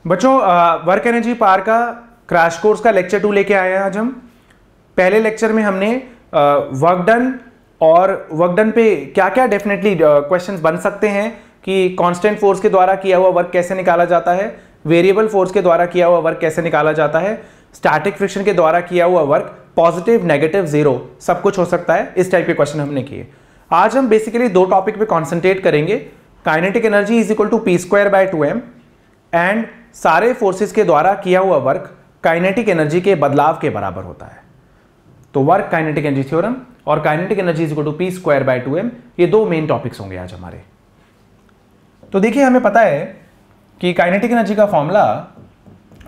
बच्चों work energy power का crash course का लेक्चर 2 लेके आए हैं आज हम। पहले लेक्चर में हमने वर्क डन और वर्क डन पे क्या क्या डेफिनेटली क्वेश्चंस बन सकते हैं कि कांस्टेंट फोर्स के द्वारा किया हुआ वर्क कैसे निकाला जाता है, वेरिएबल फोर्स के द्वारा किया हुआ वर्क कैसे निकाला जाता है, स्टैटिक फ्रिक्शन के द्वारा किया हुआ वर्क पॉजिटिव नेगेटिव जीरो सब कुछ हो सकता है। इस टाइप के क्वेश्चन हमने किए। आज हम बेसिकली दो टॉपिक पे कॉन्सेंट्रेट करेंगे। Kinetic energy is equal to P square by 2m and सारे फोर्सेस के द्वारा किया हुआ वर्क काइनेटिक एनर्जी के बदलाव के बराबर होता है। तो वर्क काइनेटिक एनर्जी थ्योरम और kinetic energy is equal to P square by 2m, ये दो मेन टॉपिक्स होंगे आज हमारे। तो देखिए हमें पता है कि काइनेटिक एनर्जी का formula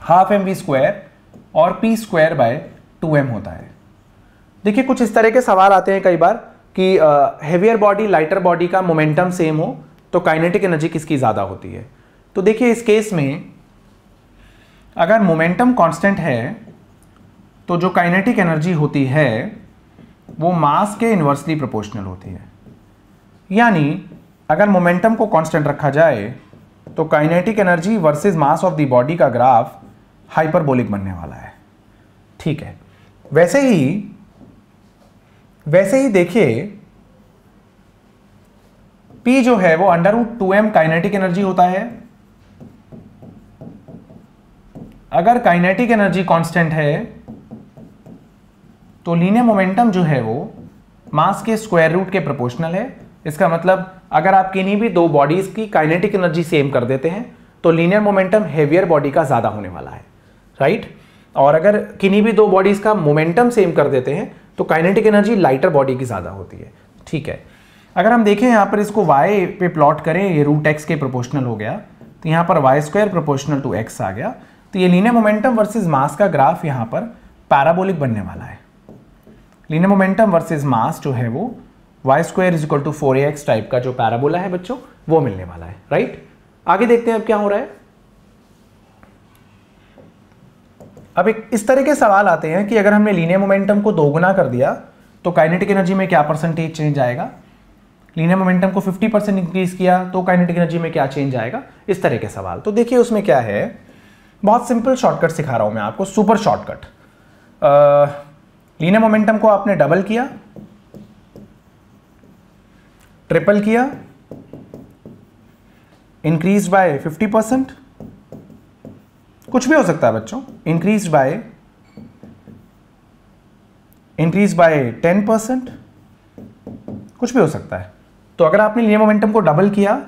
half M V square और पी स्क्वायर बाय 2m होता है। देखिए कुछ इस तरह के सवाल आते हैं कई बार कि हेवियर बॉडी लाइटर बॉडी का मोमेंटम सेम हो तो काइनेटिक एनर्जी किसकी ज्यादा होती है। तो देखिए इस केस में अगर मोमेंटम कांस्टेंट है तो जो काइनेटिक एनर्जी होती है वो मास के इन्वर्सली प्रोपोर्शनल होती है। यानी अगर मोमेंटम को कांस्टेंट रखा जाए तो kinetic energy versus mass of the body का ग्राफ हाइपरबोलिक बनने वाला है। ठीक है, वैसे ही देखिए P जो है वो √2m काइनेटिक एनर्जी होता है। अगर काइनेटिक एनर्जी कांस्टेंट है तो लीनियर मोमेंटम जो है वो मास के स्क्वायर रूट के प्रोपोर्शनल है। इसका मतलब अगर आप किन्हीं भी दो बॉडीज की काइनेटिक एनर्जी सेम कर देते हैं तो लीनियर मोमेंटम हेवियर बॉडी का ज्यादा होने वाला है, राइट। और अगर किन्हीं भी दो बॉडीज का मोमेंटम सेम कर देते हैं तो काइनेटिक एनर्जी लाइटर बॉडी की ज्यादा होती है। ठीक है, अगर हम देखें यहाँ पर इसको y पे प्लॉट करें, ये √x के प्रोपोर्शनल हो गया तो यहाँ पर y square proportional to x आ गया। तो ये लीनियर मोमेंटम वर्सेस मास का ग्राफ यहाँ पर पैराबोलिक बनने वाला है। लीनियर मोमेंटम वर्सेस मास जो है वो y square is equal to 4ax type का जो पैराबोला है बच्चों वो मिलने वाला है, राइट। आगे देखते हैं अब क्या हो रहा है। अब एक इस तरह के सवाल आते हैं कि अगर हमने लीनियर मोमेंटम को दोगुना कर दिया तो काइनेटिक एनर्जी में क्या परसेंटेज चेंज आएगा, लीनियर मोमेंटम को 50% इंक्रीज किया तो काइनेटिक एनर्जी में क्या चेंज आएगा, इस तरह के सवाल। तो देखिए उसमें क्या है, बहुत सिंपल शॉर्टकट सिखा रहा हूं मैं आपको, सुपर शॉर्टकट। लीनियर मोमेंटम को आपने डबल किया, ट्रिपल किया, इंक्रीज बाय 50%, कुछ भी हो सकता है बच्चों, इंक्रीज बाय 10%, कुछ भी हो सकता है। तो अगर आपने लीनियर मोमेंटम को डबल किया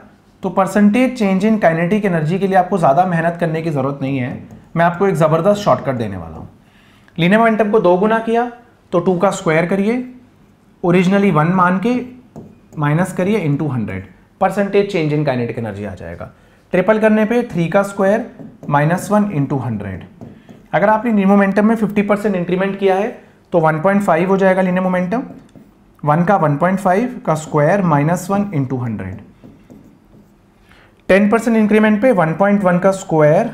तो percentage change in kinetic energy के लिए आपको ज़्यादा मेहनत करने की ज़रूरत नहीं है। मैं आपको एक ज़बरदस्त शॉर्टकट देने वाला हूँ। लीनियर मोमेंटम को 2 गुना किया तो 2 का स्क्वायर करिए, ओरिजिनली 1 मान के माइनस करिए into 100, percentage change in kinetic energy आ जाएगा। ट्रिपल करने पे 3 का स्क्वायर -1 इंटू 100। अगर आपने लीनियर मोमेंटम में 50% इंक्रीमेंट किया है तो 1.5 हो जाएगा लीनियर मोमेंटम। 1 का 1.5 का स्क्वायर -1 इंटू 100। 10% इंक्रीमेंट पे 1.1 का स्क्वायर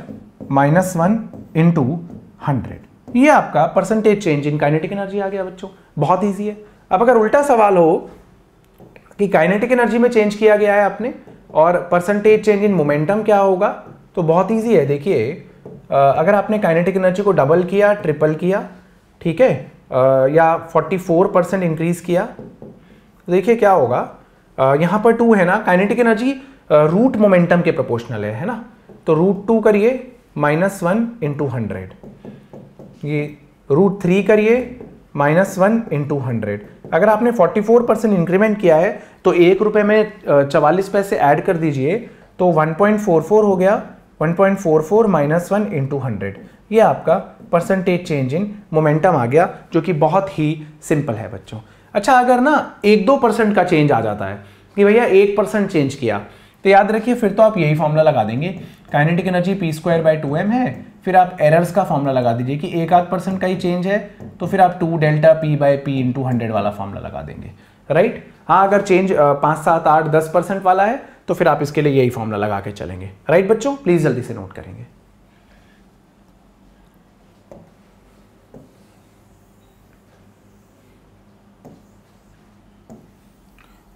-1 इंटू 100। ये आपका percentage change in kinetic energy आ गया बच्चों, बहुत ईजी है। अब अगर उल्टा सवाल हो कि काइनेटिक एनर्जी में चेंज किया गया है आपने और परसेंटेज चेंज इन मोमेंटम क्या होगा, तो बहुत ईजी है। देखिए अगर आपने काइनेटिक एनर्जी को डबल किया, ट्रिपल किया, ठीक है, या 44% इंक्रीज किया तो देखिए क्या होगा। यहाँ पर 2 है ना, काइनेटिक एनर्जी रूट मोमेंटम के प्रोपोर्शनल है ना, तो √2 करिए -1 इंटू 100, ये √3 करिए -1 इंटू 100। अगर आपने 44% इंक्रीमेंट किया है तो 1 रुपये में 44 पैसे ऐड कर दीजिए तो 1.44 हो गया। 1.44 -1 इंटू 100, ये आपका परसेंटेज चेंज इन मोमेंटम आ गया, जो कि बहुत ही सिंपल है बच्चों। अच्छा अगर ना 1-2% का चेंज आ जाता है कि भैया 1% चेंज किया तो याद रखिए फिर तो आप यही फॉर्मूला लगा देंगे, kinetic energy P square by 2m है, फिर आप एरर्स का फॉर्मूला लगा दीजिए कि 1-8% का ही चेंज है तो फिर आप 2 delta p by p into 100 वाला फॉर्मूला लगा देंगे, राइट। हाँ अगर चेंज 5, 7, 8, 10% वाला है तो फिर आप इसके लिए यही फॉर्मूला लगा के चलेंगे, राइट बच्चों। प्लीज जल्दी से नोट करेंगे।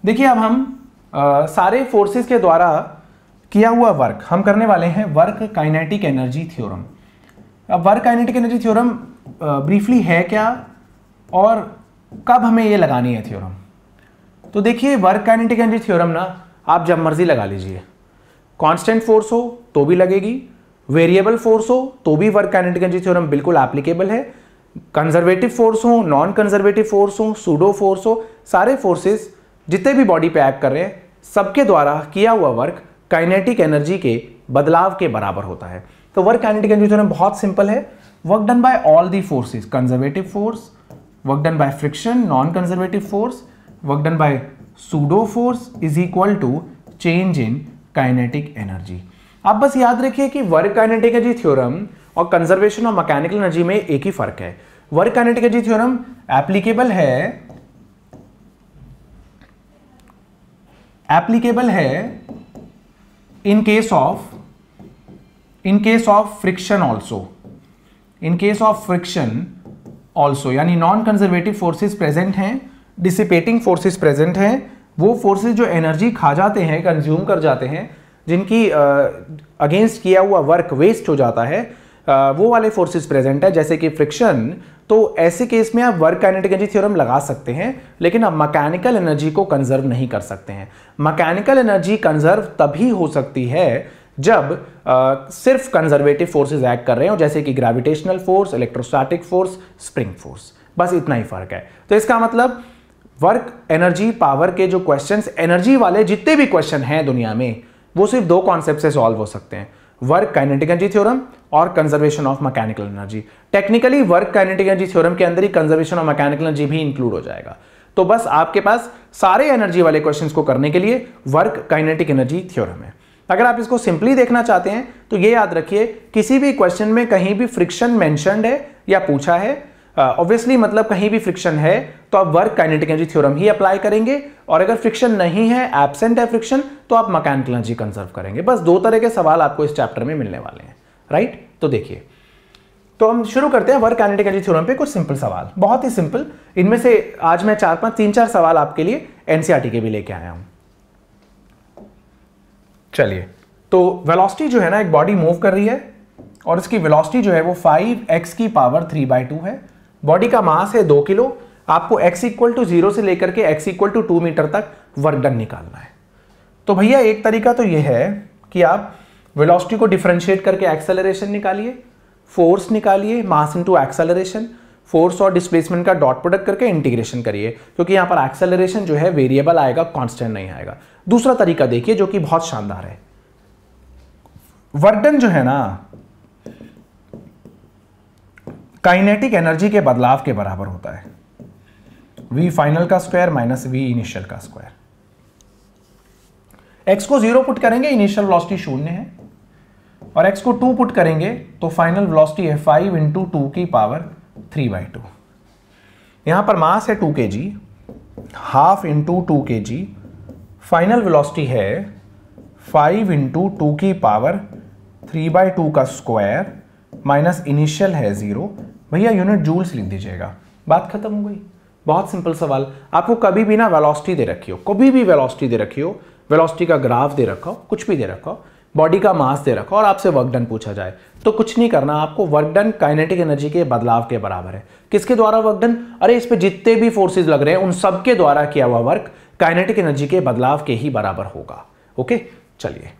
देखिए अब हम सारे फोर्सेस के द्वारा किया हुआ वर्क, हम करने वाले हैं वर्क काइनेटिक एनर्जी थ्योरम। अब work kinetic energy theorem briefly है क्या और कब हमें ये लगानी है थ्योरम? तो देखिए वर्क काइनेटिक एनर्जी थ्योरम ना आप जब मर्जी लगा लीजिए। कांस्टेंट फोर्स हो तो भी लगेगी, वेरिएबल फोर्स हो तो भी वर्क काइनेटिक एनर्जी थ्योरम बिल्कुल एप्लीकेबल है। कंजर्वेटिव फोर्स हो, नॉन कंजर्वेटिव फोर्स हो, सूडो फोर्स हो, सारे फोर्सेस जितने भी बॉडी पे एक्ट कर रहे हैं सबके द्वारा किया हुआ वर्क काइनेटिक एनर्जी के बदलाव के बराबर होता है। तो वर्क काइनेटिक एनर्जी थ्योरम बहुत सिंपल है। Work done by all the forces, conservative force, work done by friction, non conservative force, work done by pseudo force is equal to change in kinetic energy. आप बस याद रखिए कि work kinetic energy theorem और conservation of mechanical energy में एक ही फर्क है। Work kinetic energy theorem applicable है in case of friction also, in case of friction also, यानी नॉन कंजर्वेटिव फोर्सेस प्रेजेंट हैं, डिसिपेटिंग फोर्सेस प्रेजेंट हैं, वो फोर्सेस जो एनर्जी खा जाते हैं, कंज्यूम कर जाते हैं, जिनकी अगेंस्ट किया हुआ वर्क वेस्ट हो जाता है, वो वाले फोर्सेस प्रेजेंट है जैसे कि फ्रिक्शन। तो ऐसे केस में आप वर्क काइनेटिक एनर्जी थ्योरम लगा सकते हैं, लेकिन आप मैकेनिकल एनर्जी को कंजर्व नहीं कर सकते हैं। मैकेनिकल एनर्जी कंजर्व तभी हो सकती है जब सिर्फ कंजर्वेटिव फोर्सेस एक्ट कर रहे हो, जैसे कि gravitational force, electrostatic force, spring force, बस इतना ही फर्क है। तो इसका मतलब वर्क एनर्जी पावर के जो क्वेश्चंस, एनर्जी वाले जितने भी क्वेश्चन हैं दुनिया में, वो सिर्फ दो कॉन्सेप्ट से सॉल्व हो सकते हैं, वर्क काइनेटिक एनर्जी थ्योरम और conservation of mechanical energy. Technically work kinetic energy theorem के अंदर ही कंजर्वेशन ऑफ मैकेनिकल एनर्जी भी इंक्लूड हो जाएगा। तो बस आपके पास सारे एनर्जी वाले क्वेश्चंस को करने के लिए वर्क काइनेटिक एनर्जी थ्योरम है। अगर आप इसको सिंपली देखना चाहते हैं तो ये याद रखिए, किसी भी क्वेश्चन में कहीं भी फ्रिक्शन मेंशन्ड है या पूछा है, ऑब्वियसली मतलब कहीं भी फ्रिक्शन है तो आप वर्क काइनेटिक एनर्जी थ्योरम ही अप्लाई करेंगे, और अगर फ्रिक्शन नहीं है, एब्सेंट है फ्रिक्शन, तो आप मैकेनिकल एनर्जी कंजर्व करेंगे। बस दो तरह के सवाल आपको इस चैप्टर में मिलने वाले हैं, राइट? तो देखिए, तो हम शुरू करते हैं वर्क काइनेटिक एनर्जी थ्योरम पे कुछ सिंपल सवाल, बहुत ही सिंपल। इनमें से आज मैं 3-4 सवाल आपके लिए एनसीईआरटी के भी लेके आया हूं। चलिए, तो वेलोसिटी जो है ना, एक बॉडी मूव कर रही है और इसकी वेलोसिटी जो है वो 5x की पावर 3/2 है। बॉडी का मास है 2 किलो। आपको x इक्वल टू 0 से लेकर के x इक्वल टू 2 मीटर तक वर्क डन निकालना है। तो भैया एक तरीका तो यह है कि आप वेलोसिटी को डिफरेंशिएट करके एक्सेलरेशन निकालिए, फोर्स निकालिए, मास इनटू एक्सेलरेशन, फोर्स और डिस्प्लेसमेंट का डॉट प्रोडक्ट करके इंटीग्रेशन करिए, क्योंकि यहां पर एक्सेलरेशन जो है वेरिएबल आएगा, कांस्टेंट नहीं आएगा। दूसरा तरीका देखिए जो कि बहुत शानदार है। वर्क डन जो है ना काइनेटिक एनर्जी के बदलाव के बराबर होता है, v फाइनल का स्क्वायर माइनस v इनिशियल का स्क्वायर। x को 0 पुट करेंगे, इनिशियल वेलोसिटी 0 है, और x को 2 पुट करेंगे तो फाइनल वेलोसिटी है 5 इंटू 2 की पावर 3/2। यहां पर मास है 2 kg, half into 2 kg, final velocity है 5 इंटू 2 की पावर 3/2 का स्क्वायर माइनस इनिशियल है 0। भैया यूनिट जूल्स लिख दीजिएगा, बात खत्म हो गई। बहुत सिंपल सवाल। आपको कभी भी ना वेलोसिटी दे रखी हो, कभी भी वेलोसिटी दे रखी हो, वेलोसिटी का ग्राफ दे रखा हो, कुछ भी दे रखा हो, बॉडी का मास दे रखा हो और आपसे वर्क डन पूछा जाए, तो कुछ नहीं करना आपको। वर्क डन काइनेटिक एनर्जी के बदलाव के बराबर है। किसके द्वारा वर्क डन? अरे इस पे जितने भी फोर्सेस लग रहे हैं उन सब के द्वारा किया हुआ वर्क काइनेटिक एनर्जी के बदलाव के ही बराबर होगा। ओके, चलिए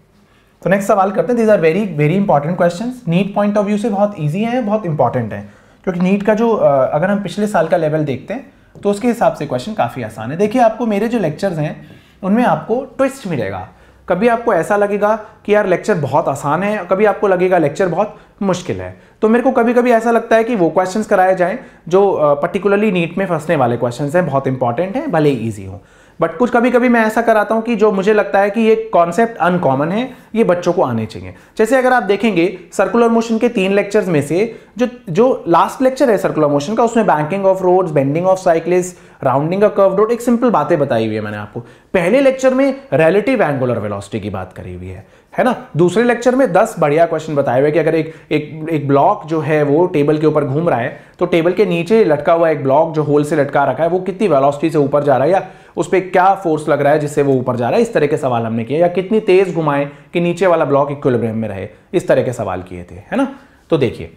तो नेक्स्ट सवाल करते हैं। These are very very important questions. NEET point of view से बहुत इजी हैं, बहुत इंपॉर्टेंट हैं, क्योंकि नीट का जो अगर हम पिछले साल का लेवल देखते हैं तो उसके हिसाब से क्वेश्चन काफ़ी आसान है। देखिए, आपको मेरे जो लेक्चर्स हैं उनमें आपको ट्विस्ट मिलेगा। कभी आपको ऐसा लगेगा कि यार लेक्चर बहुत आसान है, कभी आपको लगेगा लेक्चर बहुत मुश्किल है। तो मेरे को कभी कभी ऐसा लगता है कि वो क्वेश्चंस कराए जाएं जो पर्टिकुलरली नीट में फंसने वाले क्वेश्चंस हैं, बहुत इंपॉर्टेंट हैं, भले ही ईजी हो। बट कुछ कभी कभी मैं ऐसा कराता हूं कि जो मुझे लगता है कि ये कॉन्सेप्ट अनकॉमन है, ये बच्चों को आने चाहिए। जैसे अगर आप देखेंगे सर्कुलर मोशन के 3 लेक्चर्स में से जो लास्ट लेक्चर है सर्कुलर मोशन का, उसमें banking of roads, bending of cyclist, rounding a curve road, एक सिंपल बातें बताई हुई है मैंने आपको। पहले लेक्चर में रिलेटिव एंगुलर वेलोसिटी की बात करी हुई है ना। दूसरे लेक्चर में 10 बढ़िया क्वेश्चन बताए हुए कि अगर एक ब्लॉक जो है वो टेबल के ऊपर घूम रहा है तो टेबल के नीचे लटका हुआ एक ब्लॉक जो होल से लटका रखा है वो कितनी वेलोसिटी से ऊपर जा रहा है, या उस पर क्या फोर्स लग रहा है जिससे वो ऊपर जा रहा है, इस तरह के सवाल हमने किए, या कितनी तेज घुमाएं कि नीचे वाला ब्लॉक इक्विलिब्रियम में रहे, इस तरह के सवाल किए थे, है ना। तो देखिए,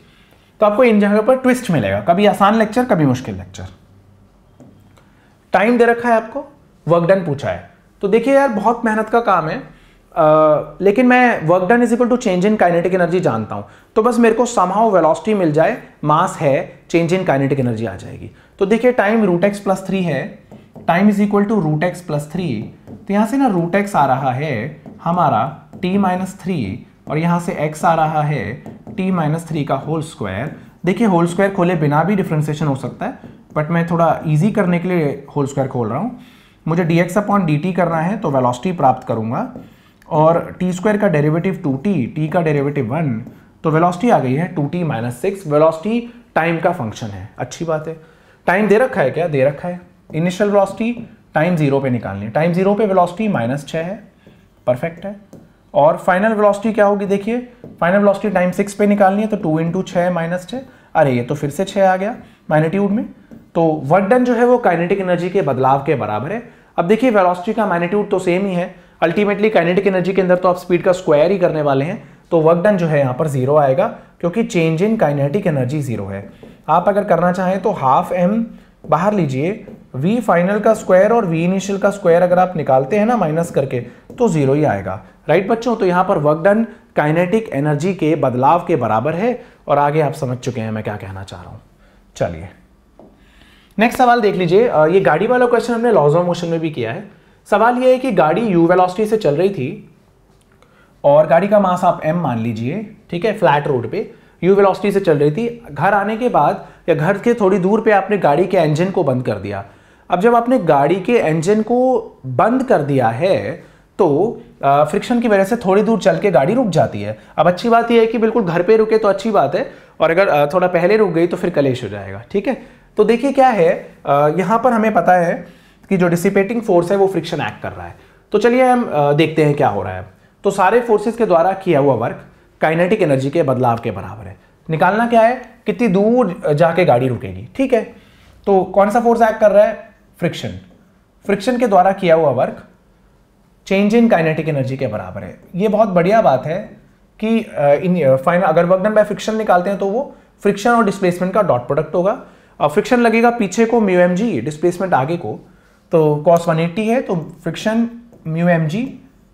तो आपको इन जगह पर ट्विस्ट मिलेगा, कभी आसान लेक्चर कभी मुश्किल लेक्चर। टाइम दे रखा है आपको, वर्क डन पूछा है, तो देखिए यार बहुत मेहनत का काम है, लेकिन मैं work done is equal to change in kinetic energy जानता हूं, तो बस मेरे को समहाउ वेलोसिटी मिल जाए, मास है, चेंज इन काइनेटिक एनर्जी आ जाएगी। तो देखिए टाइम √x+3 है, time is equal to √x+3, तो यहां से ना √x आ रहा है हमारा t-3 और यहां से x आ रहा है t-3 का होल स्क्वायर। देखिए होल स्क्वायर खोले बिना भी डिफरेंशिएशन हो सकता है, बट मैं थोड़ा इजी करने के लिए होल स्क्वायर खोल रहा हूं। मुझे dx/dt करना है तो वेलोसिटी प्राप्त करूंगा, और t² का डेरिवेटिव 2t, t का डेरिवेटिव 1, तो वेलोसिटी आ गई है 2t-6। वेलोसिटी टाइम का फंक्शन है, अच्छी बात है। टाइम दे रखा है क्या, दे रखा है। इनिशियल वेलोसिटी टाइम 0 पे निकालनी है, टाइम 0 पे वेलोसिटी -6 है, परफेक्ट है। और फाइनल वेलोसिटी क्या होगी, देखिए फाइनल वेलोसिटी टाइम 6 पे निकालनी है, तो 2 × 6 - 6, अरे ये तो फिर से 6 आ गया मैग्नीट्यूड में। तो वर्क डन जो है वो काइनेटिक एनर्जी के बदलाव के बराबर है। अब देखिए वेलोसिटी का मैग्नीट्यूड तो सेम ही है, अल्टीमेटली काइनेटिक एनर्जी के अंदर तो आप स्पीड का स्क्वायर ही करने वाले हैं, तो वर्क डन जो है यहाँ पर 0 आएगा, क्योंकि चेंज इन काइनेटिक एनर्जी 0 है। आप अगर करना चाहें तो ½ m बाहर लीजिए, v फाइनल का स्क्वायर और v इनिशियल का स्क्वायर अगर आप निकालते हैं ना माइनस करके, तो 0 ही आएगा, राइट बच्चों। तो यहाँ पर वर्क डन काइनेटिक एनर्जी के बदलाव के बराबर है, और आगे आप समझ चुके हैं मैं क्या कहना चाह रहा हूँ। चलिए नेक्स्ट सवाल देख लीजिए। ये गाड़ी वाला क्वेश्चन हमने लॉज ऑफ मोशन में भी किया है। सवाल ये है कि गाड़ी u वेलोसिटी से चल रही थी और गाड़ी का मास आप m मान लीजिए, ठीक है, फ्लैट रोड पे u वेलोसिटी से चल रही थी। घर आने के बाद या घर के थोड़ी दूर पे आपने गाड़ी के इंजन को बंद कर दिया। अब जब आपने गाड़ी के इंजन को बंद कर दिया है तो फ्रिक्शन की वजह से थोड़ी दूर चल के गाड़ी रुक जाती है। अब अच्छी बात यह है कि बिल्कुल घर पे रुके तो अच्छी बात है, और अगर थोड़ा पहले रुक गई तो फिर कलेश हो जाएगा, ठीक है। तो देखिए क्या है, यहाँ पर हमें पता है कि जो डिसिपेटिंग फोर्स है वो फ्रिक्शन एक्ट कर रहा है। तो चलिए हम देखते हैं क्या हो रहा है। तो सारे फोर्सेस के द्वारा किया हुआ वर्क काइनेटिक एनर्जी के बदलाव के बराबर है। निकालना क्या है, कितनी दूर जाके गाड़ी रुकेगी, ठीक है। तो कौन सा फोर्स एक्ट कर रहा है, फ्रिक्शन। फ्रिक्शन के द्वारा किया हुआ work change in kinetic energy के बराबर है। ये बहुत बढ़िया बात है कि फाइनल अगर वर्क डन बाय फ्रिक्शन निकालते हैं तो वो फ्रिक्शन और डिस्प्लेसमेंट का डॉट प्रोडक्ट होगा। और फ्रिक्शन लगेगा पीछे को μmg, डिस्प्लेसमेंट आगे को, तो cos 180 है, तो friction μmg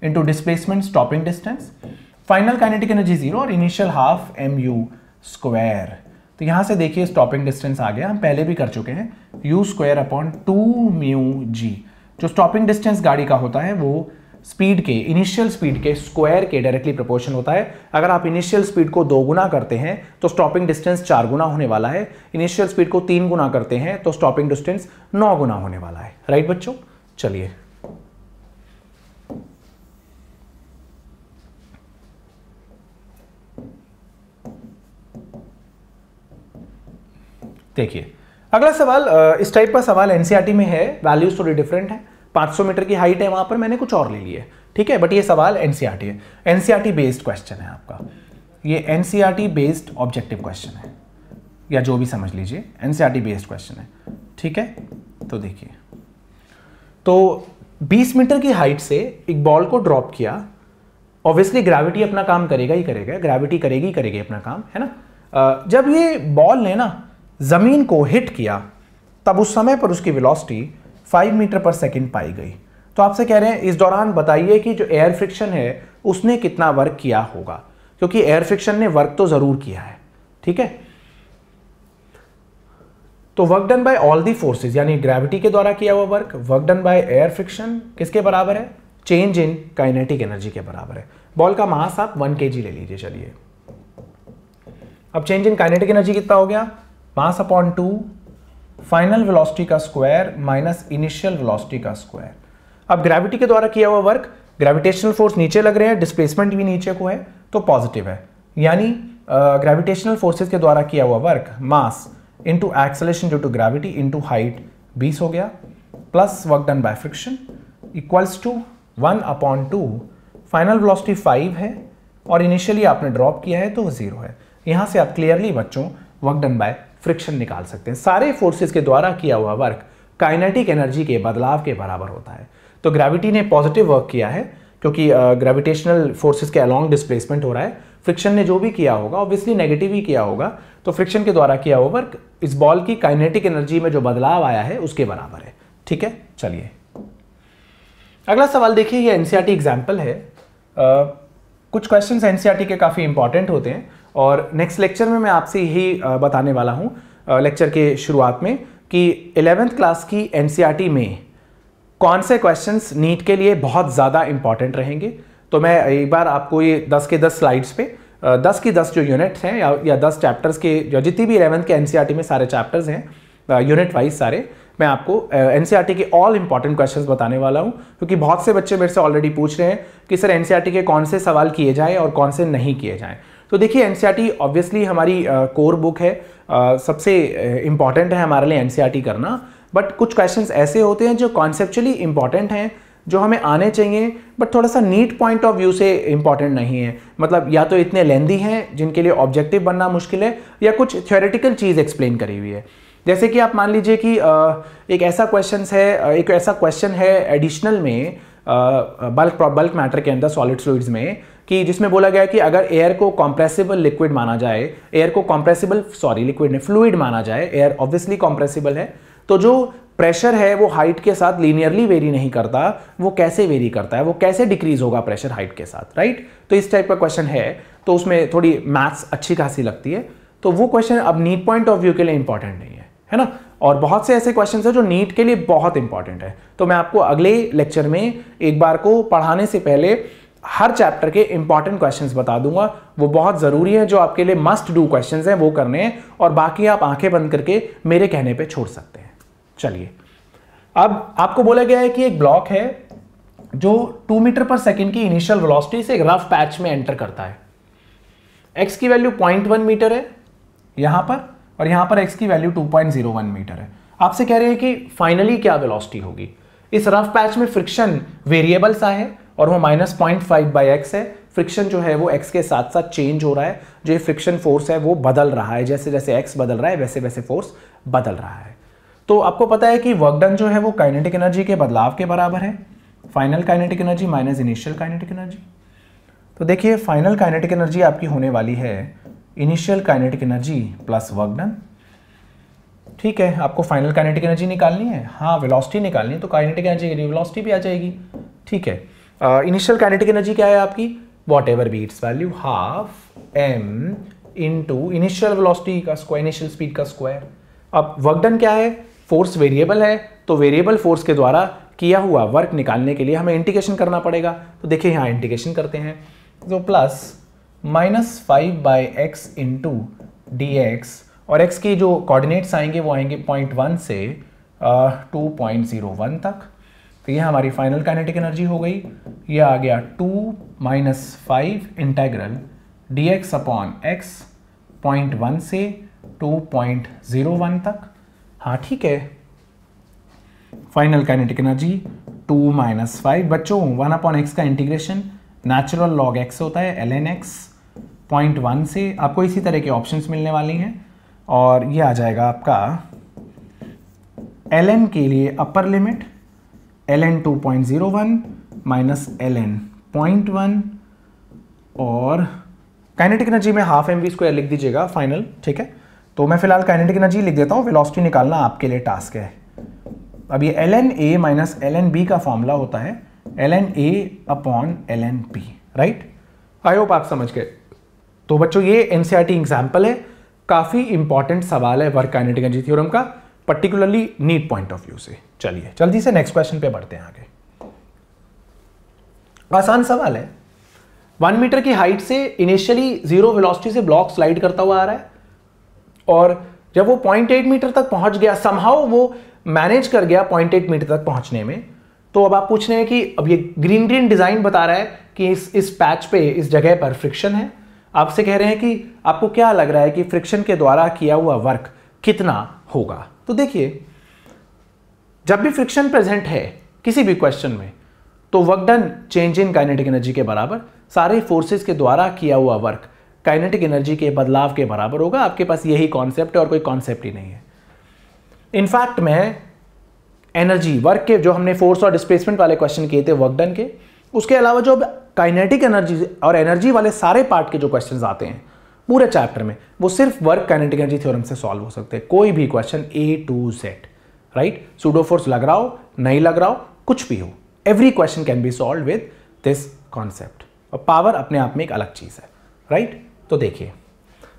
into displacement stopping distance, final kinetic energy 0 और इनिशियल ½ mu²। तो यहां से देखिए स्टॉपिंग डिस्टेंस आ गया, हम पहले भी कर चुके हैं, u²/2μg। जो स्टॉपिंग डिस्टेंस गाड़ी का होता है वो स्पीड के, इनिशियल स्पीड के स्क्वायर के डायरेक्टली प्रोपोर्शनल होता है। अगर आप इनिशियल स्पीड को 2 गुना करते हैं तो स्टॉपिंग डिस्टेंस 4 गुना होने वाला है। इनिशियल स्पीड को 3 गुना करते हैं तो स्टॉपिंग डिस्टेंस 9 गुना होने वाला है, राइट बच्चों। चलिए देखिए अगला सवाल, इस टाइप का सवाल एनसीईआरटी में है, वैल्यूज थोड़ी डिफरेंट है। 500 मीटर की हाइट है, वहां पर मैंने कुछ और ले ली है, ठीक है, बट ये सवाल एनसीईआरटी है, एनसीईआरटी बेस्ड क्वेश्चन है आपका, ये एनसीईआरटी बेस्ड ऑब्जेक्टिव क्वेश्चन है, या जो भी समझ लीजिए, एनसीईआरटी बेस्ड क्वेश्चन है, ठीक है। तो देखिए, तो 20 मीटर की हाइट से एक बॉल को ड्रॉप किया, ऑब्वियसली ग्रेविटी अपना काम करेगा ही करेगा, ग्रेविटी करेगी अपना काम, है ना। जब ये बॉल ने ना जमीन को हिट किया तब उस समय पर उसकी वेलोसिटी 5 मीटर पर सेकंड पाई गई। तो आपसे कह रहे हैं इस दौरान बताइए कि जो एयर फ्रिक्शन है उसने कितना वर्क किया होगा, क्योंकि एयर फ्रिक्शन ने वर्क तो जरूर किया है, ठीक है। तो work done by all the forces, यानी ग्रेविटी के द्वारा किया हुआ work, work done by air friction किसके बराबर है, चेंज इन काइनेटिक एनर्जी के बराबर है। बॉल का मास आप 1 kg ले लीजिए। चलिए अब चेंज इन काइनेटिक एनर्जी कितना हो गया, मास अपॉन 2 फाइनल वेलोसिटी का स्क्वायर माइनस इनिशियल वेलोसिटी का स्क्वायर। अब ग्रेविटी के द्वारा किया हुआ वर्क, ग्रेविटेशनल फोर्स नीचे लग रहे हैं, डिस्प्लेसमेंट भी नीचे को है, तो पॉजिटिव है, यानी ग्रेविटेशनल फोर्सेस के द्वारा किया हुआ work mass into acceleration due to gravity into height 20 हो गया, plus work done by friction equals to 1/2, final velocity 5 है और इनिशियली आपने ड्रॉप किया है तो 0 है। यहां से आप क्लियरली बच्चों वर्क डन बाय फ्रिक्शन निकाल सकते हैं। सारे फोर्सेस के द्वारा किया हुआ वर्क काइनेटिक एनर्जी के बदलाव के बराबर होता है। तो ग्रेविटी ने पॉजिटिव वर्क किया है क्योंकि ग्रेविटेशनल फोर्सेस के अलॉन्ग डिस्प्लेसमेंट हो रहा है। फ्रिक्शन ने जो भी किया होगा ऑब्वियसली नेगेटिव ही किया होगा, तो फ्रिक्शन के द्वारा किया हुआ वर्क इस बॉल की काइनेटिक एनर्जी में जो बदलाव आया है उसके बराबर है। ठीक है, चलिए अगला सवाल देखिए, ये एनसीईआरटी एग्जाम्पल है। कुछ क्वेश्चंस एनसीईआरटी के काफ़ी इंपॉर्टेंट होते हैं और नेक्स्ट लेक्चर में मैं आपसे यही बताने वाला हूँ लेक्चर के शुरुआत में कि 11th क्लास की एनसीईआरटी में कौन से क्वेश्चंस नीट के लिए बहुत ज़्यादा इंपॉर्टेंट रहेंगे। तो मैं एक बार आपको ये 10 के 10 स्लाइड्स पे 10 की 10 जो यूनिट्स हैं या 10 चैप्टर्स के जो जितनी भी 11th के एनसीईआरटी में सारे चैप्टर्स हैं यूनिट वाइज सारे, मैं आपको एनसीईआरटी के ऑल इंपॉर्टेंट क्वेश्चंस बताने वाला हूं क्योंकि बहुत से बच्चे मेरे से ऑलरेडी पूछ रहे हैं कि सर एनसीईआरटी के कौन से सवाल किए जाएं और कौन से नहीं किए जाएं। तो देखिए एनसीईआरटी ऑब्वियसली हमारी कोर बुक है, सबसे इंपॉर्टेंट है हमारे लिए एनसीईआरटी करना, बट कुछ क्वेश्चंस ऐसे होते हैं जो कॉन्सेप्चुअली इंपॉर्टेंट हैं, जो हमें आने चाहिए बट थोड़ा सा नीट पॉइंट ऑफ व्यू से इंपॉर्टेंट नहीं है। मतलब या तो इतने लेंदी हैं जिनके लिए ऑब्जेक्टिव बनना मुश्किल है, या कुछ थ्योरेटिकल चीज़ एक्सप्लेन करी हुई है। जैसे कि आप मान लीजिए कि एक ऐसा क्वेश्चन है एडिशनल में बल्क मैटर के अंदर सॉलिड फ्लूइड्स में, कि जिसमें बोला गया है कि अगर एयर को कॉम्प्रेसिबल लिक्विड माना जाए, लिक्विड नहीं फ्लूइड माना जाए, एयर ऑब्वियसली कॉम्प्रेसिबल है, तो जो प्रेशर है वो हाइट के साथ लीनियरली वेरी नहीं करता, वो कैसे वेरी करता है, वो कैसे डिक्रीज होगा प्रेशर हाइट के साथ, राइट। तो इस टाइप का क्वेश्चन है, तो उसमें थोड़ी मैथ्स अच्छी खासी लगती है, तो वो क्वेश्चन अब नीट पॉइंट ऑफ व्यू के लिए इंपॉर्टेंट नहीं है ना। और बहुत से ऐसे क्वेश्चंस हैं जो नीट के लिए बहुत इंपॉर्टेंट है। तो मैं आपको अगले लेक्चर में एक बार को पढ़ाने से पहले हर चैप्टर के इंपॉर्टेंट क्वेश्चंस बता दूंगा, वो बहुत जरूरी है, जो आपके लिए मस्ट डू क्वेश्चंस हैं वो करने हैं, और बाकी आप आंखें बंद करके मेरे कहने पे छोड़ सकते हैं। चलिए, अब आपको बोला गया है कि एक ब्लॉक है जो 2 मीटर पर सेकेंड की इनिशियल वेलोसिटी से एक रफ पैच में एंटर करता है। एक्स की वैल्यू 0.1 मीटर है यहां पर, और यहां पर x की वैल्यू 2.01 मीटर है। आपसे कह रहे हैं कि फाइनली क्या वेलोसिटी होगी। इस रफ पैच में फ्रिक्शन वेरिएबल सा है और वो -0.5/x है। फ्रिक्शन जो है वो x के साथ साथ चेंज हो रहा है, जो ये फ्रिक्शन फोर्स है वो बदल रहा है, जैसे जैसे x बदल रहा है वैसे वैसे फोर्स बदल रहा है। तो आपको पता है कि वर्क डन जो है वो काइनेटिक एनर्जी के बदलाव के बराबर है, final kinetic energy minus initial kinetic energy. तो देखिए फाइनल काइनेटिक एनर्जी आपकी होने वाली है initial kinetic energy plus work done. ठीक है, आपको फाइनल काइनेटिक एनर्जी निकालनी है, हाँ वेलोसिटी निकालनी है, तो काइनेटिक एनर्जी की वेलोसिटी भी आ जाएगी। ठीक है, इनिशियल काइनेटिक एनर्जी क्या है आपकी, what ever be it's value, half m into initial velocity का स्क्वायर, इनिशियल स्पीड का स्क्वायर। अब वर्क डन क्या है, फोर्स वेरिएबल है, तो वेरिएबल फोर्स के द्वारा किया हुआ वर्क निकालने के लिए हमें इंटीग्रेशन करना पड़ेगा। तो देखिए यहाँ इंटीग्रेशन करते हैं, तो प्लस -5/x इंटू dx, और x की जो कोऑर्डिनेट्स आएंगे वो आएंगे 0.1 से 2.01 तक। तो ये हमारी फाइनल काइनेटिक एनर्जी हो गई। ये आ गया 2 - 5 इंटेग्रल dx अपॉन x 0.1 से 2.01 तक। हाँ ठीक है, फाइनल काइनेटिक एनर्जी 2 - 5, बच्चों 1/x का इंटीग्रेशन नेचुरल लॉग x होता है ln x 0.1 से, आपको इसी तरह के ऑप्शंस मिलने वाली हैं, और ये आ जाएगा आपका ln के लिए upper limit ln 2.01 minus ln 0.1, और काइनेटिक एनर्जी में हाफ mv² लिख दीजिएगा फाइनल। ठीक है, तो मैं फिलहाल काइनेटिक एनर्जी लिख देता हूँ, वेलोसिटी निकालना आपके लिए टास्क है। अब ये ln a minus ln b का फॉर्मूला होता है ln a upon ln b, right. I hope आप समझ गए। तो बच्चों ये एनसीईआरटी एग्जाम्पल है, काफी इंपॉर्टेंट सवाल है वर्क काइनेटिक एनर्जी थ्योरम का, particularly NEET point of view से। चलिए जल्दी से नेक्स्ट क्वेश्चन पे बढ़ते हैं आगे। आसान सवाल है, 1 मीटर की हाइट से इनिशियली 0 वेलोसिटी से ब्लॉक स्लाइड करता हुआ आ रहा है, और जब वो 0.8 मीटर तक पहुंच गया, समहाउ वो मैनेज कर गया 0.8 मीटर तक पहुंचने में। तो अब आप पूछ रहे हैं कि अब ये ग्रीन ग्रीन डिजाइन बता रहा है कि इस पैच पे, इस जगह पर फ्रिक्शन है। आपसे कह रहे हैं कि आपको क्या लग रहा है कि फ्रिक्शन के द्वारा किया हुआ वर्क कितना होगा। तो देखिए, जब भी फ्रिक्शन प्रेजेंट है किसी भी क्वेश्चन में, तो work done change in kinetic energy के बराबर, सारे फोर्सेस के द्वारा किया हुआ वर्क काइनेटिक एनर्जी के बदलाव के बराबर होगा। आपके पास यही कॉन्सेप्ट है और कोई कॉन्सेप्ट ही नहीं है। इनफैक्ट मैं एनर्जी वर्क के, जो हमने फोर्स और डिस्प्लेसमेंट वाले क्वेश्चन किए थे वर्क डन के, उसके अलावा जो काइनेटिक एनर्जी और एनर्जी वाले सारे पार्ट के जो क्वेश्चंस आते हैं पूरे चैप्टर में, वो सिर्फ वर्क काइनेटिक एनर्जी थ्योरम से सॉल्व हो सकते हैं। कोई भी question A to Z, right, pseudo force लग रहा हो नहीं लग रहा हो कुछ भी हो, every question can be solve with this concept. और पावर अपने आप में एक अलग चीज है, राइट। तो देखिए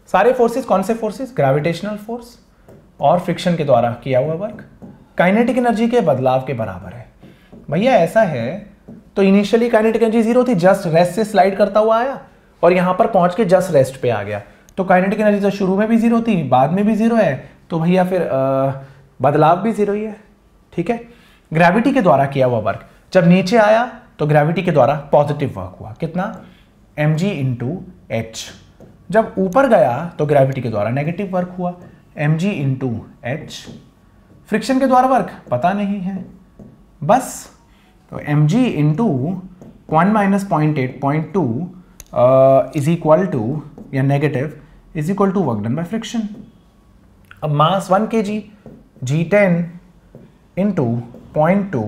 सारे फोर्सेस, कौन से फोर्सेस, ग्रेविटेशनल फोर्स और फ्रिक्शन के द्वारा किया हुआ वर्क काइनेटिक एनर्जी के बदलाव के बराबर है। भैया ऐसा है तो इनिशियली काइनेटिक एनर्जी जीरो थी, जस्ट रेस्ट से स्लाइड करता हुआ आया और यहां पर पहुंच के जस्ट रेस्ट पे आ गया, तो काइनेटिक एनर्जी तो शुरू में भी जीरो थी बाद में भी जीरो है, तो भैया फिर बदलाव भी जीरो ही है, ठीक है। ग्रेविटी के द्वारा किया हुआ वर्क जब नीचे आया तो ग्रेविटी के द्वारा पॉजिटिव वर्क हुआ, कितना, mg इंटू एच। जब ऊपर गया तो ग्रेविटी के द्वारा नेगेटिव वर्क हुआ, mg इंटू एच। फ्रिक्शन के द्वारा वर्क पता नहीं है बस, तो mg into 1 minus 0.8.2 is equal to या negative is equal to work done by friction. अब मास 1 kg, g10 इंटू 0.2,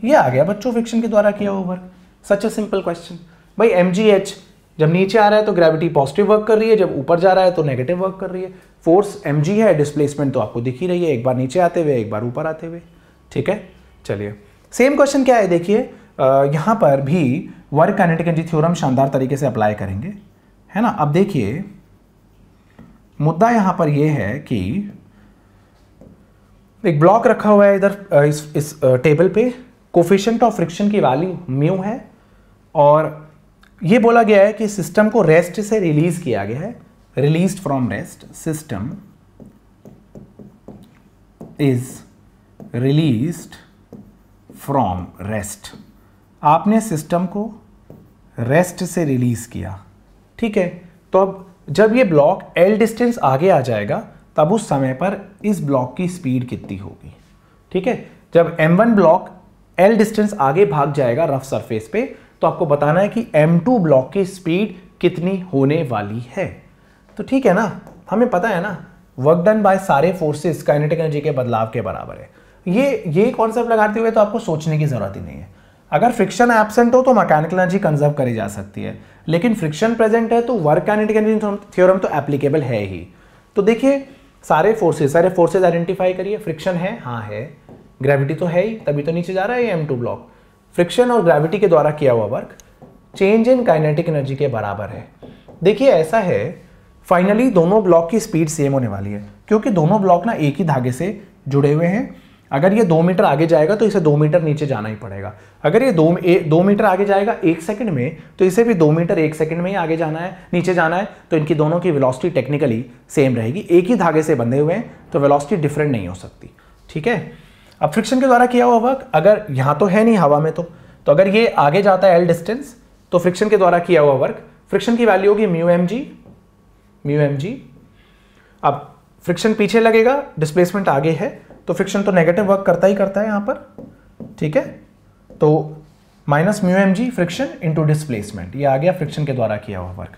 ये आ गया बच्चों फ्रिक्शन के द्वारा किया हुआ work. Such a simple question. भाई mgh जब नीचे आ रहा है तो ग्रेविटी पॉजिटिव वर्क कर रही है, जब ऊपर जा रहा है तो नेगेटिव वर्क कर रही है। फोर्स mg है, डिस्प्लेसमेंट तो आपको दिख ही रही है, एक बार नीचे आते हुए एक बार ऊपर आते हुए, ठीक है। चलिए सेम क्वेश्चन क्या है, देखिए यहां पर भी वर्क काइनेटिक एनर्जी थ्योरम शानदार तरीके से अप्लाई करेंगे, है ना। अब देखिए मुद्दा यहां पर यह है कि एक ब्लॉक रखा हुआ है इधर इस टेबल पे, कोफिशिएंट ऑफ फ्रिक्शन की वैल्यू म्यू है और ये बोला गया है कि सिस्टम को रेस्ट से रिलीज किया गया है, released from rest, system is released from rest. आपने सिस्टम को रेस्ट से रिलीज किया, ठीक है। तो अब जब ये ब्लॉक L डिस्टेंस आगे आ जाएगा तब उस समय पर इस ब्लॉक की स्पीड कितनी होगी, ठीक है। जब M1 ब्लॉक L डिस्टेंस आगे भाग जाएगा रफ सरफेस पे, तो आपको बताना है कि M2 ब्लॉक की स्पीड कितनी होने वाली है। तो ठीक है ना, हमें पता है ना वर्क डन बाय सारे फोर्सेस काइनेटिक एनर्जी के बदलाव के बराबर है। ये कॉन्सेप्ट लगाते हुए तो आपको सोचने की जरूरत ही नहीं है। अगर फ्रिक्शन एब्सेंट हो तो मैकेनिकल एनर्जी कंजर्व करी जा सकती है, लेकिन फ्रिक्शन प्रेजेंट है तो वर्क काइनेटिक एनर्जी थ्योरम तो एप्लीकेबल है ही। तो देखिए सारे फोर्सेस आइडेंटिफाई करिए। फ्रिक्शन है, हाँ है, ग्रेविटी तो है ही, तभी तो नीचे जा रहा है M2 ब्लॉक। फ्रिक्शन और ग्रेविटी के द्वारा किया हुआ work change in kinetic energy के बराबर है। देखिए ऐसा है, फाइनली दोनों ब्लॉक की स्पीड सेम होने वाली है, क्योंकि दोनों ब्लॉक ना एक ही धागे से जुड़े हुए हैं। अगर ये 2 मीटर आगे जाएगा तो इसे 2 मीटर नीचे जाना ही पड़ेगा। अगर ये 2 मीटर आगे जाएगा 1 सेकंड में, तो इसे भी 2 मीटर 1 सेकंड में ही आगे जाना है, नीचे जाना है। तो इनकी दोनों की वेलोसिटी टेक्निकली सेम रहेगी, एक ही धागे से बंधे हुए हैं तो वेलोसिटी डिफरेंट नहीं हो सकती, ठीक है। अब फ्रिक्शन के द्वारा किया हुआ वर्क, अगर यहाँ तो है नहीं हवा में, तो अगर ये आगे जाता है L डिस्टेंस, तो फ्रिक्शन के द्वारा किया हुआ वर्क, फ्रिक्शन की वैल्यू होगी म्यू mg। अब फ्रिक्शन पीछे लगेगा, डिस्प्लेसमेंट आगे है, तो फ्रिक्शन तो नेगेटिव वर्क करता ही करता है यहाँ पर, ठीक है। तो minus mu mg friction into displacement, ये आ गया फ्रिक्शन के द्वारा किया हुआ वर्क।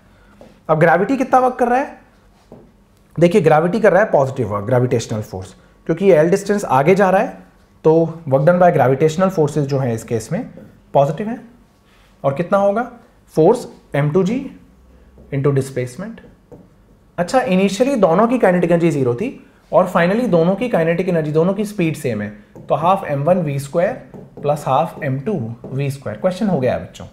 अब ग्रेविटी कितना वर्क कर रहा है, देखिए ग्रेविटी कर रहा है पॉजिटिव वर्क, ग्रेविटेशनल फोर्स, क्योंकि ये L डिस्टेंस आगे जा रहा है तो work done by gravitational forces जो है इस केस में पॉजिटिव है। और कितना होगा, फोर्स m2g इंटू डिस्प्लेसमेंट। अच्छा, इनिशियली दोनों की काइनेटिक एनर्जी जीरो थी और फाइनली दोनों की काइनेटिक एनर्जी, दोनों की स्पीड सेम है, तो half m1 v² plus half m2 v²। Question हो गया है बच्चों,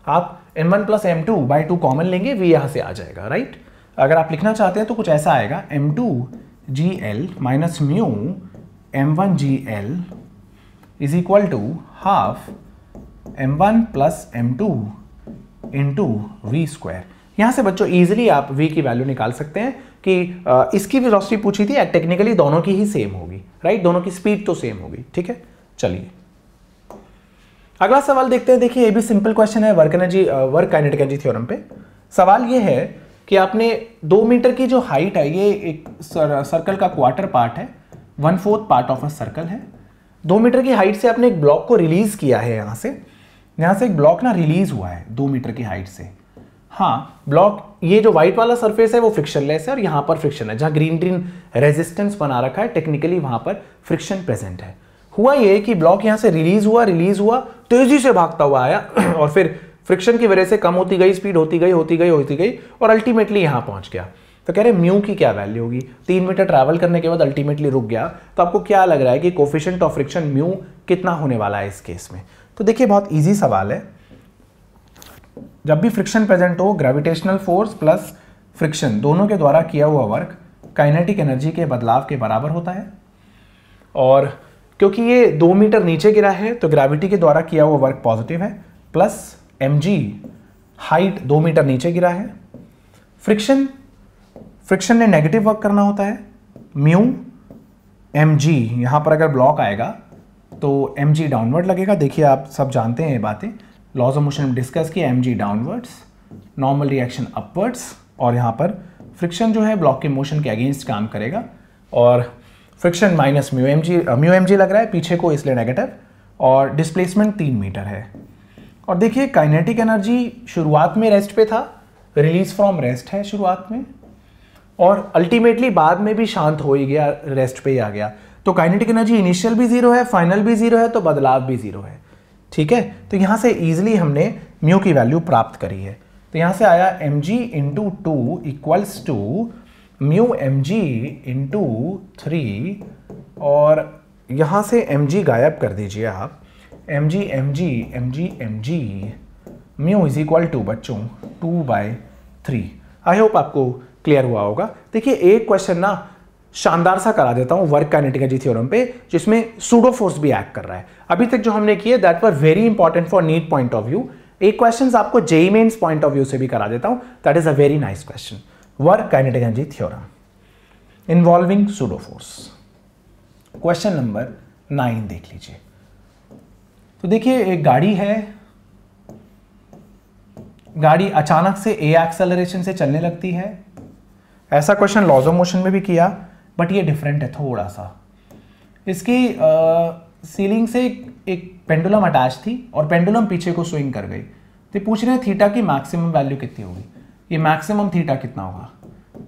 आप m1 plus m2 by 2 common लेंगे, v यहां से आ जाएगा, राइट। अगर आप लिखना चाहते हैं तो कुछ ऐसा आएगा, m2gl minus mu m1gl is equal to half m1 plus m2 into v²। यहां से बच्चों इजीली आप v की वैल्यू निकाल सकते हैं कि इसकी वेलोसिटी पूछी थी, टेक्निकली दोनों की ही सेम होगी, राइट, दोनों की स्पीड तो सेम होगी, ठीक है। चलिए अगला सवाल देखते हैं। देखिए ये भी सिंपल क्वेश्चन है वर्क काइनेटिक एनर्जी थ्योरम पे। सवाल ये है कि आपने 2 मीटर की जो हाइट है, ये एक सर्कल का क्वार्टर पार्ट है, 1/4 पार्ट ऑफ अ सर्कल है। 2 मीटर की हाइट से आपने एक ब्लॉक को रिलीज किया है, यहां से एक ब्लॉक ना रिलीज हुआ है 2 मीटर की हाइट से। हाँ, ब्लॉक, ये जो व्हाइट वाला सरफेस है वो फ्रिक्शनलेस है और यहां पर फ्रिक्शन है, जहां ग्रीन रेजिस्टेंस बना रखा है टेक्निकली वहां पर फ्रिक्शन प्रेजेंट है। हुआ ये कि ब्लॉक यहां से रिलीज हुआ, तेजी से भागता हुआ आया और फिर फ्रिक्शन की वजह से कम होती गई, स्पीड होती गई और अल्टीमेटली यहां पहुंच गया। तो कह रहे म्यू की क्या वैल्यू होगी? 3 मीटर ट्रैवल करने के बाद अल्टीमेटली रुक गया, तो आपको क्या लग रहा है कि कोफिशिएंट ऑफ फ्रिक्शन म्यू कितना होने वाला है इस केस में? तो देखिए बहुत इजी सवाल है। जब भी फ्रिक्शन प्रेजेंट हो, ग्रेविटेशनल फोर्स प्लस फ्रिक्शन दोनों के द्वारा किया हुआ वर्क काइनेटिक एनर्जी के बदलाव के बराबर होता है। और क्योंकि ये 2 मीटर नीचे गिरा है तो ग्रेविटी के द्वारा किया हुआ वर्क पॉजिटिव है, प्लस mg हाइट 2 मीटर नीचे गिरा है। फ्रिक्शन ने नेगेटिव वर्क करना होता है, म्यू mg, यहां पर अगर ब्लॉक आएगा तो mg डाउनवर्ड लगेगा। देखिए आप सब जानते हैं ये बातें, लॉज ऑफ मोशन में डिस्कस किया, mg downwards, normal reaction upwards, और यहां पर फ्रिक्शन जो है ब्लॉक के मोशन के अगेंस्ट काम करेगा और friction minus mu M G लग रहा है पीछे को, इसलिए नेगेटिव, और डिस्प्लेसमेंट 3 मीटर है। और देखिए काइनेटिक एनर्जी शुरुआत में रेस्ट पे था, रिलीज फ्रॉम रेस्ट है शुरुआत में, और अल्टीमेटली बाद में भी शांत हो ही गया, रेस्ट पे ही आ गया। तो काइनेटिक एनर्जी इनिशियल भी 0 है, फाइनल भी 0 है, तो बदलाव भी 0 है। ठीक है, तो यहां से इजिली हमने म्यू की वैल्यू प्राप्त करी है। तो यहां से आया mg into 2 equals to mu mg into 3, और यहां से mg गायब कर दीजिए आप, mg mu is equal to बच्चों 2/3। आई होप आपको क्लियर हुआ होगा। देखिए एक क्वेश्चन ना शानदार सा करा देता हूं वर्क काइनेटिक एनर्जी थ्योरम पे, जिसमें सूडो फोर्स भी एक्ट कर रहा है। अभी तक जो हमने किए that were very important for NEET point of view. एक क्वेश्चन आपको JEE Mains point of view से भी करा देता हूं, that is a very nice question. Work kinetic energy theorem involving pseudo force, question number 9 देख लीजिए। तो देखिए एक गाड़ी है, गाड़ी अचानक से ए एक्सेलरेशन से चलने लगती है। ऐसा क्वेश्चन लॉज ऑफ मोशन में भी किया, बट ये डिफरेंट है थोड़ा सा। इसकी सीलिंग से एक पेंडुलम अटैच थी और पेंडुलम पीछे को स्विंग कर गई। तो पूछ रहे हैं थीटा की मैक्सिमम वैल्यू कितनी होगी। ये मैक्सिमम थीटा कितना होगा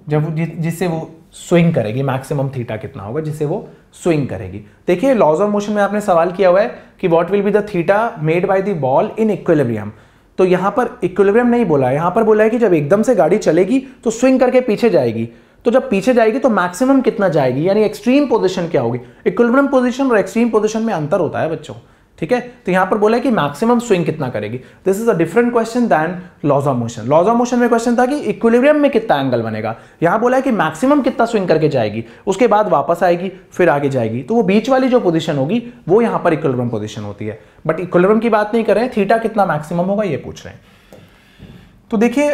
जब जिससे वो स्विंग करेगी, मैक्सिमम थीटा कितना होगा जिससे वो स्विंग करेगी। देखिए लॉज ऑफ मोशन में आपने सवाल किया हुआ है कि what will be the theta made by the ball in equilibrium. तो यहां पर इक्विलिब्रियम नहीं बोला है, यहां पर बोला है कि जब एकदम से गाड़ी चलेगी तो स्विंग करके पीछे जाएगी। तो जब पीछे जाएगी तो मैक्सिमम कितना जाएगी, यानी एक्सट्रीम पोजीशन क्या होगी। इक्विलिब्रियम पोजीशन और एक्सट्रीम पोजीशन में अंतर होता है बच्चों, ठीक है। तो यहां पर बोला है कि मैक्सिमम स्विंग कितना करेगी। This is a different question than laws of motion. Laws of motion में क्वेश्चन था कि इक्विलिब्रियम में कितना एंगल बनेगा, यहां बोला है कि मैक्सिमम कितना स्विंग करके जाएगी, उसके बाद वापस आएगी, फिर आगे जाएगी। तो वो बीच वाली जो पोजीशन होगी वो यहां पर इक्विलिब्रियम पोजीशन होती है। बट इक्विलिब्रियम की बात नहीं कर रहे हैं, थीटा कितना मैक्सिमम होगा ये पूछ रहे हैं। तो देखिए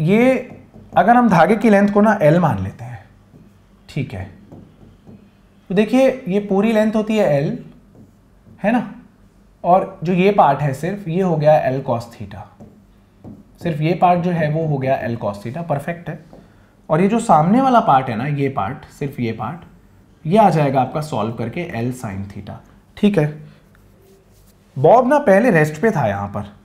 ये अगर हम धागे की लेंथ को ना L मान लेते हैं, ठीक है। तो देखिए ये पूरी लेंथ होती है L, है ना, और जो ये पार्ट है सिर्फ ये हो गया L cos थीटा, सिर्फ ये पार्ट जो है वो हो गया L cos थीटा, परफेक्ट है। और ये जो सामने वाला पार्ट है ना, ये पार्ट, सिर्फ ये पार्ट, ये आ जाएगा आपका सॉल्व करके L sin थीटा, ठीक है। बॉब ना पहले रेस्ट पे था, यहां पर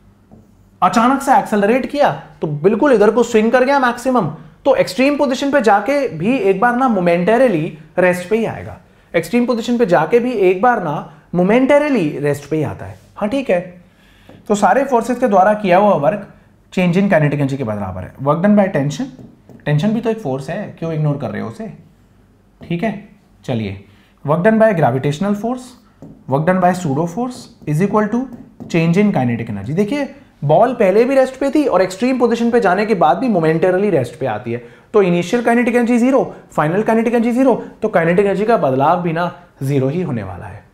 अचानक से एक्सेलरेट किया तो बिल्कुल इधर को स्विंग कर गया मैक्सिमम। तो एक्सट्रीम पोजीशन पे जाके भी एक बार ना मोमेंटरीली रेस्ट पे ही आएगा, एक्सट्रीम पोजीशन पे जाके भी एक बार ना मोमेंटरीली रेस्ट पे ही आता है। हाँ ठीक है, तो सारे फोर्सेस के द्वारा किया हुआ work change in kinetic energy के बराबर है। Work done by tension, tension भी तो एक फोर्स है, क्यों इग्नोर कर रहे हो उसे, ठीक है। चलिए, work done by gravitational force, work done by pseudo force is equal to change in kinetic energy. देखिए बॉल पहले भी रेस्ट पे थी और एक्सट्रीम पोजीशन पे जाने के बाद भी मोमेंटरली रेस्ट पे आती है। तो initial kinetic energy 0, final kinetic energy 0, तो काइनेटिक एनर्जी का बदलाव भी ना 0 ही होने वाला है।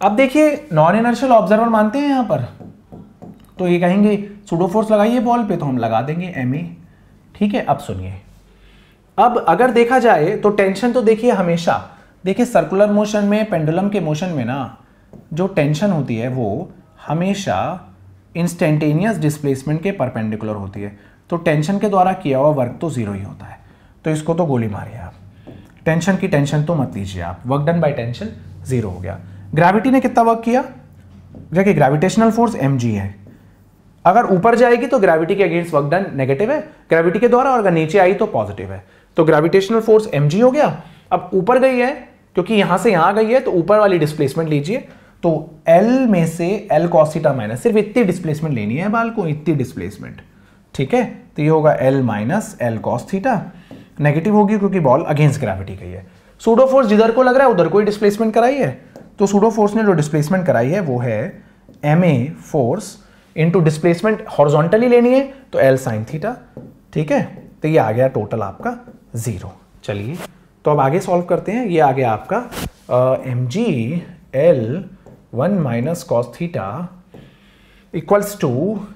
अब देखिए नॉन इनर्शियल ऑब्जर्वर मानते हैं यहां पर, तो ये कहेंगे सूडो फोर्स लगाइए बॉल पे, तो हम लगा देंगे ma, ठीक है। अब सुनिए, अब अगर देखा जाए तो टेंशन तो देखिए हमेशा, देखिए सर्कुलर मोशन में, पेंडुलम के मोशन में ना जो टेंशन होती है वो हमेशा इंस्टेंटेनियस डिस्प्लेसमेंट के परपेंडिकुलर होती है। तो टेंशन के द्वारा किया हुआ वर्क तो 0 ही होता है, तो इसको तो गोली मारिए आप, टेंशन की टेंशन तो मत लीजिए आप। वर्क डन बाय टेंशन 0 हो गया। ग्रेविटी ने कितना वर्क किया, देखिए ग्रेविटेशनल फोर्स mg है, अगर ऊपर जाएगी तो ग्रेविटी के अगेंस्ट वर्क डन नेगेटिव है ग्रेविटी के द्वारा, और अगर नीचे आई तो पॉजिटिव है। तो ग्रेविटेशनल फोर्स mg हो गया। अब ऊपर गई है क्योंकि यहां से यहां गई है तो ऊपर वाली डिस्प्लेसमेंट लीजिए, तो L में से L cos थीटा माइनस, सिर्फ इतनी डिस्प्लेसमेंट लेनी है बाल को, इतनी डिस्प्लेसमेंट, ठीक है। तो ये होगा L minus L cos theta, negative होगी क्योंकि बॉल अगेंस्ट ग्रेविटी गई है। सूडो फोर्स जिधर को लग रहा है उधर को ही डिस्प्लेसमेंट कराई है, तो सूडो फोर्स ने जो डिस्प्लेसमेंट कराई है वो है ma force into displacement horizontally लेनी है तो L sin थीटा, ठीक है। तो ये आ गया टोटल आपका 0। चलिए तो अब आगे सॉल्व करते हैं। ये आ गया आपका mg L1 minus cos theta equals to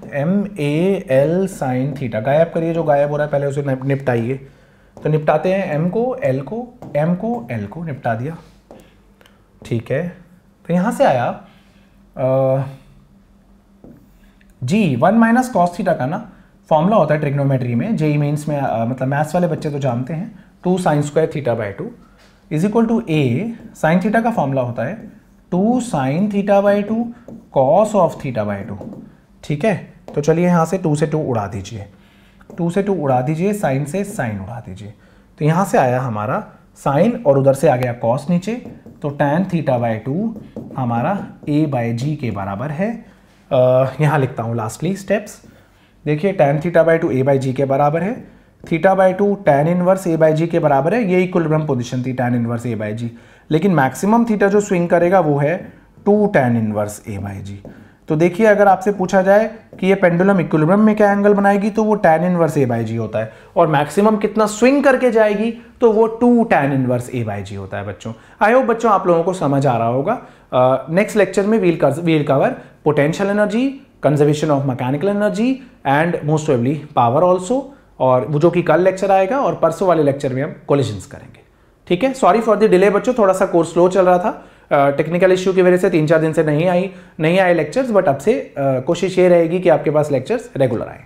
ma L sin theta. गायब करिए जो गायब हो रहा है, पहले उसे निपटाइए। तो निपटाते हैं m को L को, m को L को निपटा दिया, ठीक है। तो यहां से आया g 1 माइनस कॉस थीटा का ना फॉर्मूला होता है ट्रिग्नोमेट्री में, जेई मेंस में मतलब मैथ्स वाले बच्चे तो जानते हैं, 2 sin square theta by 2 is equal to a sin theta का फॉर्मूला होता है 2 sin theta by 2 cos of theta by 2, ठीक है। तो चलिए यहाँ से 2 से 2 उड़ा दीजिए, 2 से 2 उड़ा दीजिए, साइन से साइन उड़ा दीजिए। तो यहाँ से आया हमारा साइन और उधर से आ गया कॉस नीचे, तो tan थीटा बाई 2 हमारा a बाई जी के बराबर है। यहाँ लिखता हूँ लास्टली स्टेप्स, देखिए tan theta by 2 a by g के बराबर है, theta by 2 tan inverse a by g के बराबर है। ये इक्विलिब्रियम पोजीशन थी tan inverse a by g, लेकिन मैक्सिमम थीटा जो स्विंग करेगा वो है 2 tan इनवर्स a बाई जी। तो देखिए अगर आपसे पूछा जाए कि ये पेंडुलम इक्विलिब्रियम में क्या एंगल बनाएगी तो वो tan इनवर्स a बाई जी होता है, और मैक्सिमम कितना स्विंग करके जाएगी तो वो 2 tan इनवर्स a बाई जी होता है। बच्चों आई होप बच्चों आप लोगों को समझ आ रहा होगा। नेक्स्ट लेक्चर में we'll cover potential energy, conservation of mechanical energy and most probably power also, और वो जो कि कल लेक्चर आएगा, और परसों वाले लेक्चर में हम कोलिजन्स करेंगे, ठीक है। सॉरी फॉर द डिले बच्चों, थोड़ा सा कोर्स स्लो चल रहा था, टेक्निकल इश्यू की वजह से 3-4 दिन से नहीं आए लेक्चर्स, बट अब से कोशिश ये रहेगी कि आपके पास लेक्चर्स रेगुलर आए।